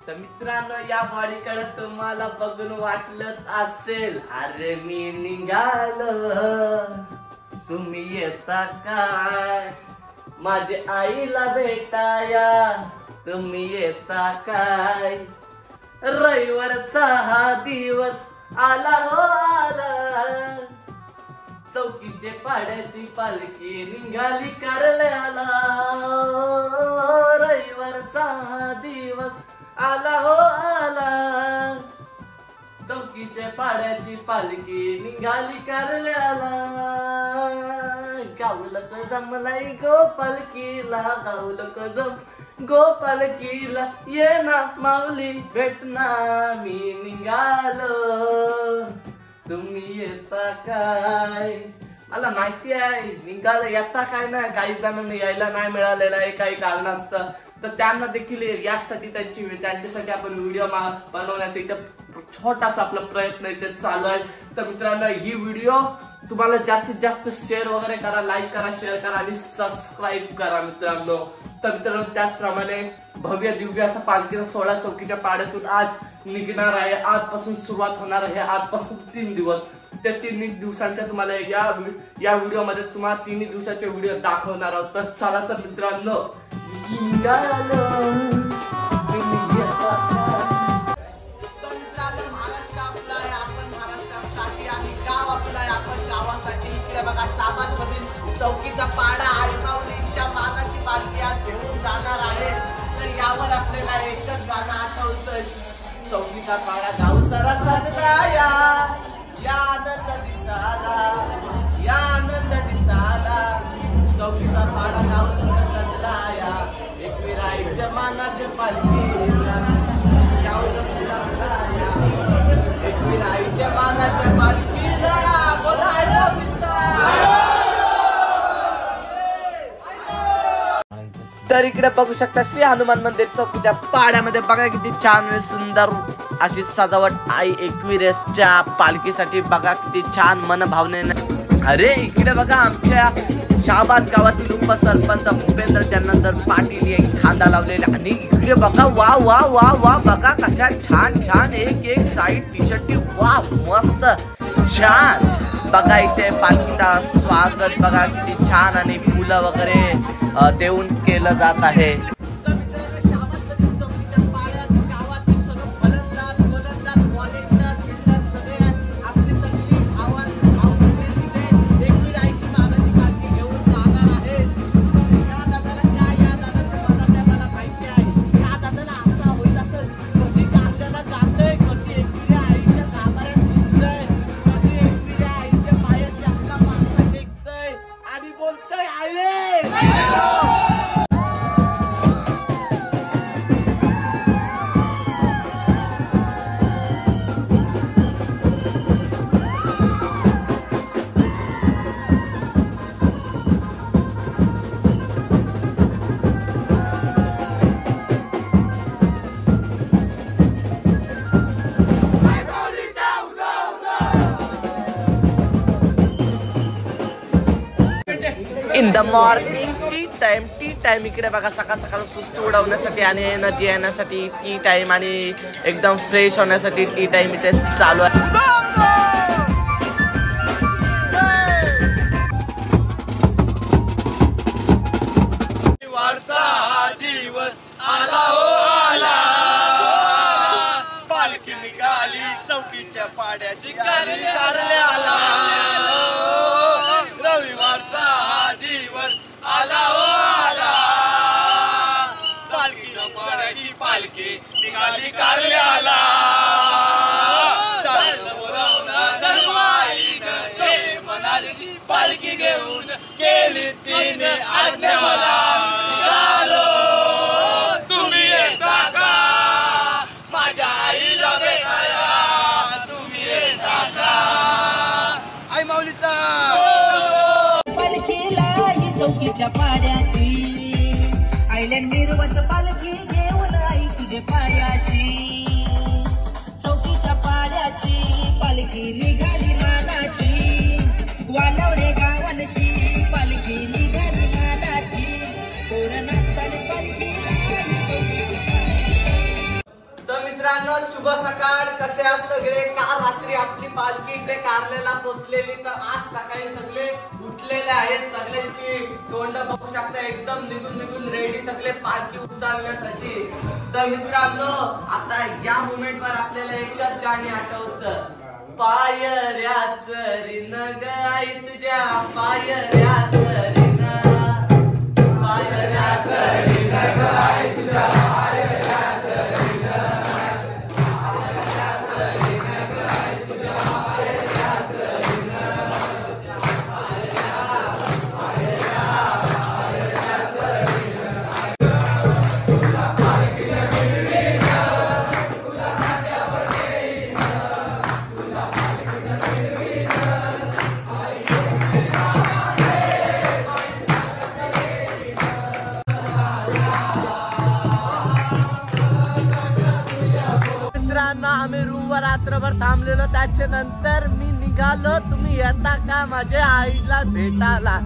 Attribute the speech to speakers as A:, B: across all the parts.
A: तर मित्रांनो, या बॉडीकडे तुम्हाला बघून वाटलंच असेल, अरे मी निघालो, तुम्ही येता काय? माझे आईला भेटाया तुम्ही येता काय? रविवारचा हा दिवस आला हो आला, चौकीचे पाड्याची पालखी निघाली कारल्याला. रविवारचा हा दिवस आला हो आला, चौकीच्या पाड्याची पालखी निघाली कारल्याला. गावलक जमलाई गोपालकीला, गावलक जम गोपालकीला, ये ना माऊली भेटना, मी निघालो, तुम्ही येता काय? मला माहिती आहे निघालं येता काय ना, काही जणांना यायला नाही मिळालेलं आहे काही कारण असतं, तर त्यांना देखील यासाठी त्यांच्यासाठी आपण व्हिडिओ बनवण्याचा इथे छोटासा आपला प्रयत्न इथे चालू आहे. तर मित्रांनो, ही व्हिडिओ तुम्हाला जास्तीत जास्त शेअर वगैरे करा, लाईक करा, शेअर करा आणि सबस्क्राईब करा मित्रांनो. तर मित्रांनो, त्याचप्रमाणे भव्य दिव्य असा पालखीचा सोहळा चौकीच्या पाड्यातून आज निघणार आहे. आजपासून सुरुवात होणार आहे, आजपासून 3 दिवस. त्या 3 दिवसांच्या तुम्हाला या व्हिडिओ मध्ये तुम्हाला 3 दिवसाचे व्हिडिओ दाखवणार आहोत. तर चला तर मित्रांनो, चौकीचा पाडा आई माऊलीच्या मानाची पालखी आज घेऊन जाणार आहे. तर यावर आपल्याला एकच गाणं आठवतंय, चौकीचा पाडा गाव सारा सजला या आनंद दिसाला, या आनंद दिसाला, चौकीचा पाडा गाव सजला या, एकविराईच्या मानाची पालखी एकविराईच्या मानाच्या पालखीला. बोला आई माऊलीचा. तर इकडे बघू शकता श्री हनुमान मंदिर चौकीच्या पाड्यामध्ये बघा किती छान आणि सुंदर अशी सजावट आई एकविरेसच्या पालखीसाठी. बघा किती छान मन भावनेने. अरे इकडे बघा आमच्या शाहबाज गावातील उपसरपंच भूपेंद्र जनार्दन पाटील यांनी खांदा लावलेला. आणि इकडे बघा वा वा वा वा, बघा कशा छान छान एक साईड टी शर्ट, वा मस्त छान. बघा इथे पालखीचा स्वागत बघा किती छान आणि फुलं वगैरे देऊन केलं जात आहे. In the morning tea time इकडे बघा सकाळ सकाळ सुस्त उडवण्यासाठी आणि एनर्जी येण्यासाठी टी टाइम आणि एकदम फ्रेश होण्यासाठी टी टाइम इथे चालू आहे. दिवस आला हो आला, पालखी निघाली चौकीच्या पाड्याची कारल्याला. रविवारचा हा दिवस आला हो आला, पालखीच्या पाड्याची पालखी निघाली कारल्याला. पालखी घेऊन गेली तिने आज्ञा मला. तुम्ही येता का? माझ्या आईला भेटाया तुम्ही येता का? आई माऊलीचा.
B: पालखीला ही चौकीच्या पाड्याची आयलंड मिरवत पालखी घेऊन आई तुझे पायाशी. चौकीच्या पाड्याची पालखी निघाली मानाची, वालवडे गावांशी पालखी निघाली मानाची. पोरं नाचताना पालखी
A: शुभ सकाळ. कसे आहात सगळे? काल रात्री आपली पालखी इथे कारलेला पोहोचलेली, तर आज सकाळी सगळे उठलेले आहेत. सगळ्यांची तोंड बघू शकता एकदम निघून रेडी सगळे पालखी उचलण्यासाठी. तर मित्रांनो, आता या मोमेंट वर आपल्याला एकच गाणी आठवतं, पायऱ्याच रिन ग आई तुझ्या पायऱ्याच रिन, पायऱ्याच रिन ग आई तुझ्या पायऱ्याच रिन, पायऱ्याच रिन ग आई तुझ्या पायऱ्याच रिन, पायऱ्याच रिन, तुला पालखीने मिळवीन, तुला खांद्यावर घेईन, तुला पालखीने मिळवीन, आई मित्रांनो, आम्ही रूमवर रात्रभर थांबलेलो. त्याच्यानंतर मी निघालो. तुम्ही येता का माझ्या आईला भेटायला?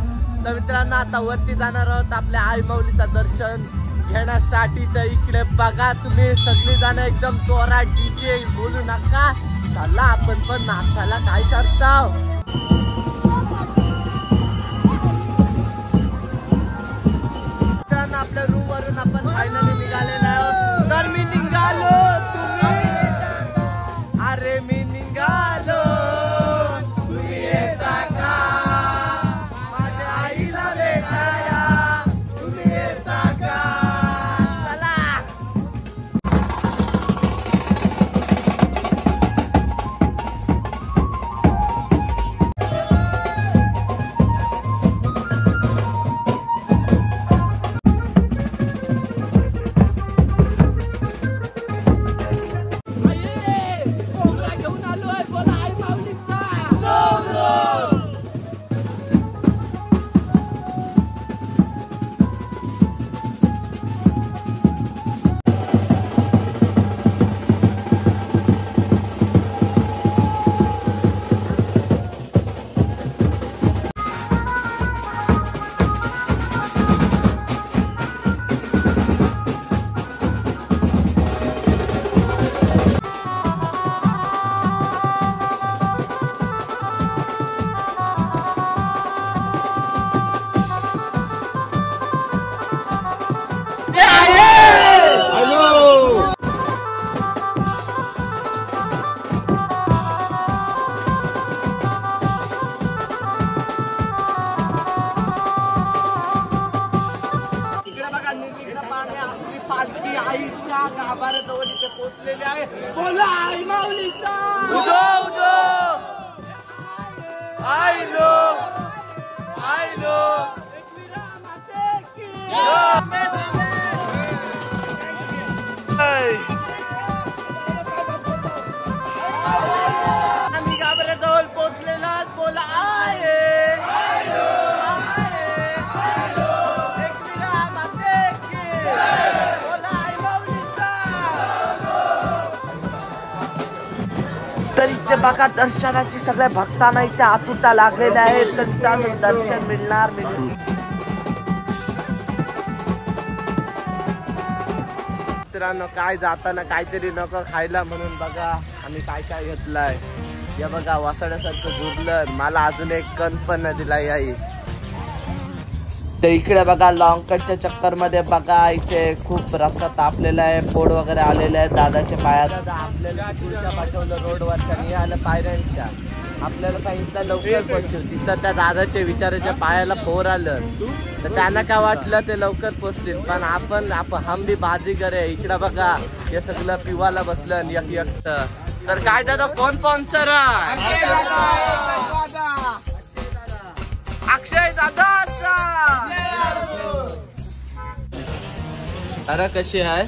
A: तर मित्रांनो, आता वरती जाणार आहोत आपल्या आई माऊलीचं दर्शन घेण्यासाठी. तर इकडे बघा तुम्ही सगळी जण एकदम जोरात डीजे बोलू नका. चला आपण पण नाचायला काय करताव. मित्रांनो, आपल्या रूम वरून आपण फायनली निघालेलो आहोत. तर मी निघालो, तुम्ही अरे मी निघालो, तुम्ही येता का माझ्या आईला भेटायला? तुम्ही येता का? चला. घेऊन आलोय, बोला आई माऊलीचा. पालखी आईच्या गाभाऱ्याजवळ इथे पोहोचलेली आहे. बोला आई माऊलीचा. आई लो, आई लो. आम्ही गाभाऱ्याजवळ पोहोचलेला. बोला आहे तर इथे बघा दर्शनाची सगळ्या भक्तांना इथे आतुरता लागलेल्या आहे. तर त्यानं दर्शन मिळणार. मित्रांनो, काय जाताना काहीतरी नको खायला म्हणून बघा आम्ही काय काय घेतलंय. हे बघा वासड्यासारखं झुरलं. मला अजून एक कण पण नाही दिला आई. तर इकडे बघा लॉंगकटच्या चक्कर मध्ये बघा इथे खूप रस्ता तापलेला आहे. फोड वगैरे आलेले आहेत दादाच्या पायात. आपल्याला पुढच्या पाठवलं रोडवरच्या निघालं पायऱ्यांच्या. आपल्याला सांगितलं लवकर पोहोचू. तिथं त्या दादाच्या विचाराच्या पायाला फोर आलं. तर त्यांना काय वाटलं ते लवकर पोचतील. पण आपण हम भी बाजीगर आहे. इकडे बघा हे सगळं पिवाला बसलं एक एकटं. तर काय दादा कोण स्पॉन्सर आहे? अक्षय दादाचा. अरे कशी आहे?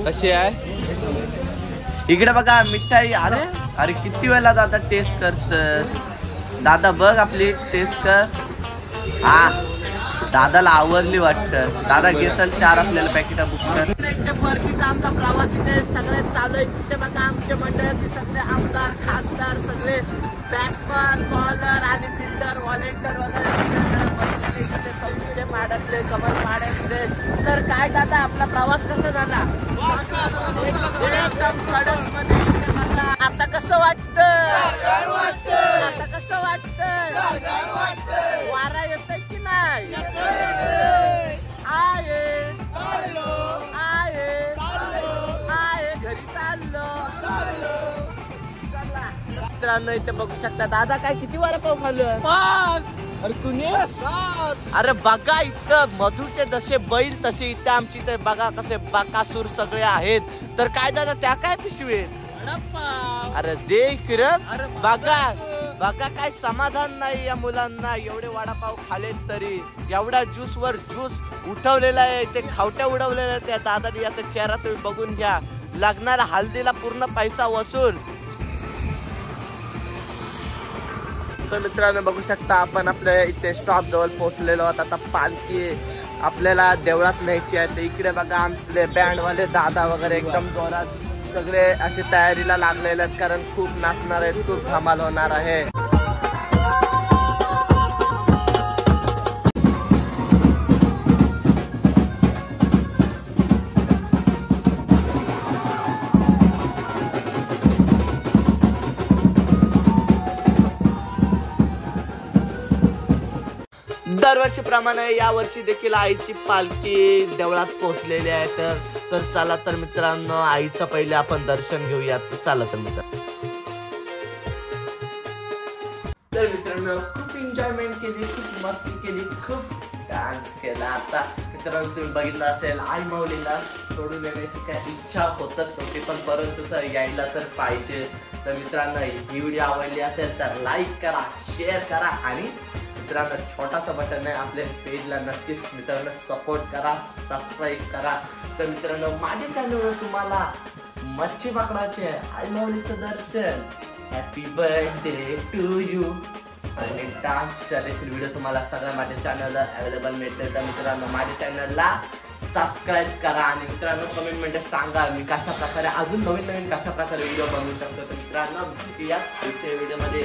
A: कशी आहे? इकडे बघा मिठाई. अरे अरे किती वेळा दादा टेस्ट करतस? दादा बघ आपली टेस्ट कर. हा दादाला आवडली वाटतं. दादा घे चल 4 आपल्याला पॅकेट बुक कर. परतीचा आमचा प्रवास इथे सगळे चालू आहे. तिथे बघा आमचे मंडळाचे सगळे आमदार खासदार सगळे बॅट्समन बॉलर आणि फिल्डर व्हॉलेंटियर वगैरे सगळे चौकीचे माडत आपले कमल पाड्यामध्ये. तर काय दादा आपला प्रवास कसा झाला? एकदम कडकमध्ये. आता कसं वाटतं? आता कसं वाटतं? वारा येतोय की नाही? आहे घरी चाललो. मित्रांनो इथे बघू शकता दादा काय किती वडापाव खाल्लं? अरे तुने अरे बघा इथं मधुरचे जसे बैल तसे इथे आमची इथे बघा कसे बकासूर सगळे आहेत. तर काय दादा त्या काय पिशवीत? अरे दे इकडं. बघा काय समाधान नाही या मुलांना. एवढे वडापाव खालेत तरी एवढा ज्यूस वर ज्यूस उठवलेला आहे. ते खावट्या उडवलेल्या त्या दादानी. याचा चेहरा तुम्ही बघून घ्या. लागणारा हल्दीला पूर्ण पैसा वसूल. तर मित्रांनो बघू शकता आपण आपल्या इथे स्टॉप जवळ पोहोचलेलो आहोत. आता पालखी आपल्याला देवळात न्यायची आहे. तर इकडे बघा आपले बँडवाले दादा वगैरे एकदम जोरात सगळे अशी तयारीला लागलेले आहेत. कारण खूप नाचणार आहेत, खूप धमाल होणार आहे. दरवर्षीप्रमाणे या वर्षी देखील आईची पालखी देवळात पोहोचलेली आहे. तर चला तर मित्रांनो आईचं पहिले आपण दर्शन घेऊयात. तर चला तर मित्रांनो खूप एन्जॉयमेंट केली, खूप मस्ती केली, खूप डान्स केला. आता मित्रांनो तुम्ही बघितलं असेल आई माऊलीला सोडून येण्याची काही इच्छा होतच नव्हती, पण परंतु यायला तर पाहिजे. तर मित्रांनो ही व्हिडिओ आवडली असेल तर लाईक करा, शेअर करा आणि मित्रांनो छोटासा बटन आहे आपल्या पेजला नक्कीच मित्रांनो सपोर्ट करा, सबस्क्राईब करा. तर मित्रांनो माझ्या चॅनलवर तुम्हाला मच्छी पकडाचे आई माऊलीचं दर्शन, हॅपी बर्थडे टू यू आणि डान्सचा देखील व्हिडिओ तुम्हाला सगळ्या माझ्या चॅनलला अवेलेबल मिळते. तर मित्रांनो माझ्या चॅनलला सबस्क्राईब करा आणि मित्रांनो कमेंट मध्ये सांगा मी कशा प्रकारे अजून नवीन कशा प्रकारे व्हिडिओ बनवू शकतो. तर मित्रांनो या पुढच्या व्हिडिओ मध्ये